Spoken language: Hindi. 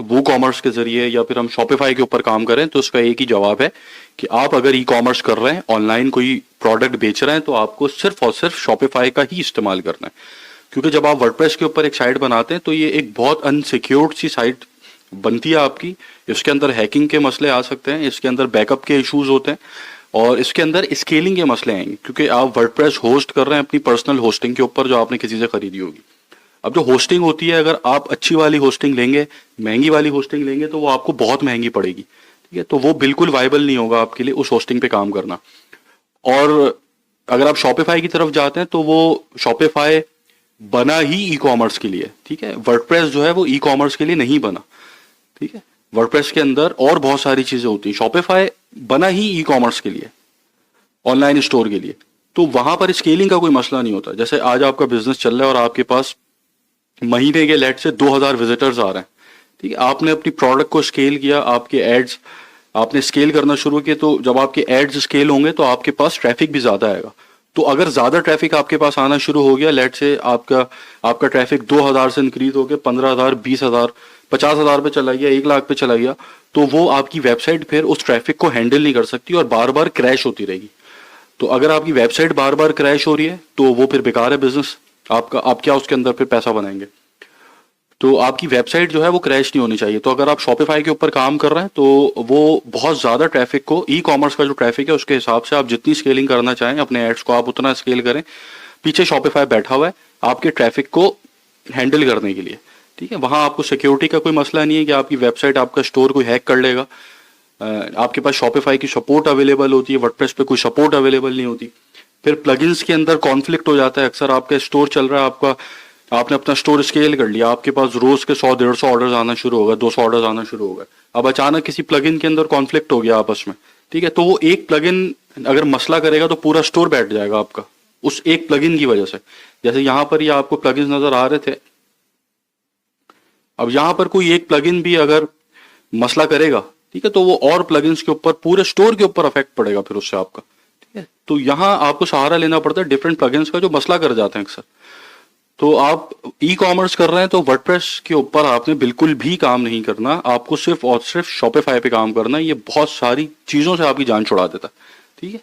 वो कॉमर्स के जरिए या फिर हम शॉपिफाई के ऊपर काम करें, तो उसका एक ही जवाब है कि आप अगर ई कॉमर्स कर रहे हैं, ऑनलाइन कोई प्रोडक्ट बेच रहे हैं, तो आपको सिर्फ और सिर्फ शॉपिफाई का ही इस्तेमाल करना है। क्योंकि जब आप वर्डप्रेस के ऊपर एक साइट बनाते हैं तो ये एक बहुत अनसिक्योर्ड सी साइट बनती है आपकी। इसके अंदर हैकिंग के मसले आ सकते हैं, इसके अंदर बैकअप के इश्यूज होते हैं, और इसके अंदर स्केलिंग के मसले आएंगे, क्योंकि आप वर्डप्रेस होस्ट कर रहे हैं अपनी पर्सनल होस्टिंग के ऊपर जो आपने किसी से खरीदी होगी। अब जो होस्टिंग होती है, अगर आप अच्छी वाली होस्टिंग लेंगे, महंगी वाली होस्टिंग लेंगे, तो वो आपको बहुत महंगी पड़ेगी। ठीक है, तो वो बिल्कुल वायबल नहीं होगा आपके लिए उस होस्टिंग पे काम करना। और अगर आप शॉपिफाई की तरफ जाते हैं तो वो शॉपिफाई बना ही ई कॉमर्स के लिए। ठीक है, वर्डप्रेस जो है वो ई कॉमर्स के लिए नहीं बना। ठीक है, वर्डप्रेस के अंदर और बहुत सारी चीजें होती हैं, शॉपिफाई बना ही ई कॉमर्स के लिए, ऑनलाइन स्टोर के लिए। तो वहां पर स्केलिंग का कोई मसला नहीं होता। जैसे आज आपका बिजनेस चल रहा है और आपके पास महीने के लेट से 2000 विजिटर्स आ रहे हैं। ठीक है, आपने अपनी प्रोडक्ट को स्केल किया, आपके एड्स आपने स्केल करना शुरू किए, तो जब आपके एड्स स्केल होंगे तो आपके पास ट्रैफिक भी ज्यादा आएगा। तो अगर ज्यादा ट्रैफिक आपके पास आना शुरू हो गया, लेट से आपका आपका ट्रैफिक 2000 से इंक्रीज हो गया 15,000, 20,000, 50,000 पे चला गया, 1 लाख पे चला गया, तो वो आपकी वेबसाइट फिर उस ट्रैफिक को हैंडल नहीं कर सकती और बार बार क्रैश होती रहेगी। तो अगर आपकी वेबसाइट बार बार क्रैश हो रही है तो वो फिर बेकार है बिजनेस आपका। आप क्या उसके अंदर फिर पैसा बनाएंगे? तो आपकी वेबसाइट जो है वो क्रैश नहीं होनी चाहिए। तो अगर आप शॉपिफाई के ऊपर काम कर रहे हैं तो वो बहुत ज्यादा ट्रैफिक को, ई कॉमर्स का जो ट्रैफिक है उसके हिसाब से आप जितनी स्केलिंग करना चाहें अपने एड्स को, आप उतना स्केल करें। पीछे शॉपिफाई बैठा हुआ है आपके ट्रैफिक को हैंडल करने के लिए। ठीक है, वहां आपको सिक्योरिटी का कोई मसला नहीं है कि आपकी वेबसाइट, आपका स्टोर कोई हैक कर लेगा। आपके पास शॉपिफाई की सपोर्ट अवेलेबल होती है, वर्डप्रेस पे कोई सपोर्ट अवेलेबल नहीं होती। फिर प्लगइन्स के अंदर कॉन्फ्लिक्ट हो जाता है अक्सर। आपका स्टोर चल रहा है, आपका आपने अपना स्टोर स्केल कर लिया, आपके पास रोज के 100-150 ऑर्डर्स आना शुरू हो गए, 200 ऑर्डर्स आना शुरू हो गए। अब अचानक किसी प्लगइन के अंदर कॉन्फ्लिक्ट हो गया आपस में। ठीक है, तो वो एक प्लगइन अगर मसला करेगा तो पूरा स्टोर बैठ जाएगा आपका उस एक प्लगइन की वजह से। जैसे यहां पर ये आपको प्लगइन्स नजर आ रहे थे, अब यहां पर कोई एक प्लगइन भी अगर मसला करेगा, ठीक है, तो वो और प्लगइन्स के ऊपर, पूरे स्टोर के ऊपर अफेक्ट पड़ेगा फिर उससे आपका। ठीक है, तो यहां आपको सहारा लेना पड़ता है डिफरेंट प्लगइन्स का जो मसला कर जाते हैं अक्सर। तो आप ई कॉमर्स कर रहे हैं तो वर्डप्रेस के ऊपर आपने बिल्कुल भी काम नहीं करना, आपको सिर्फ और सिर्फ शॉपिफाई पे काम करना है। ये बहुत सारी चीजों से आपकी जान छुड़ा देता है। ठीक है।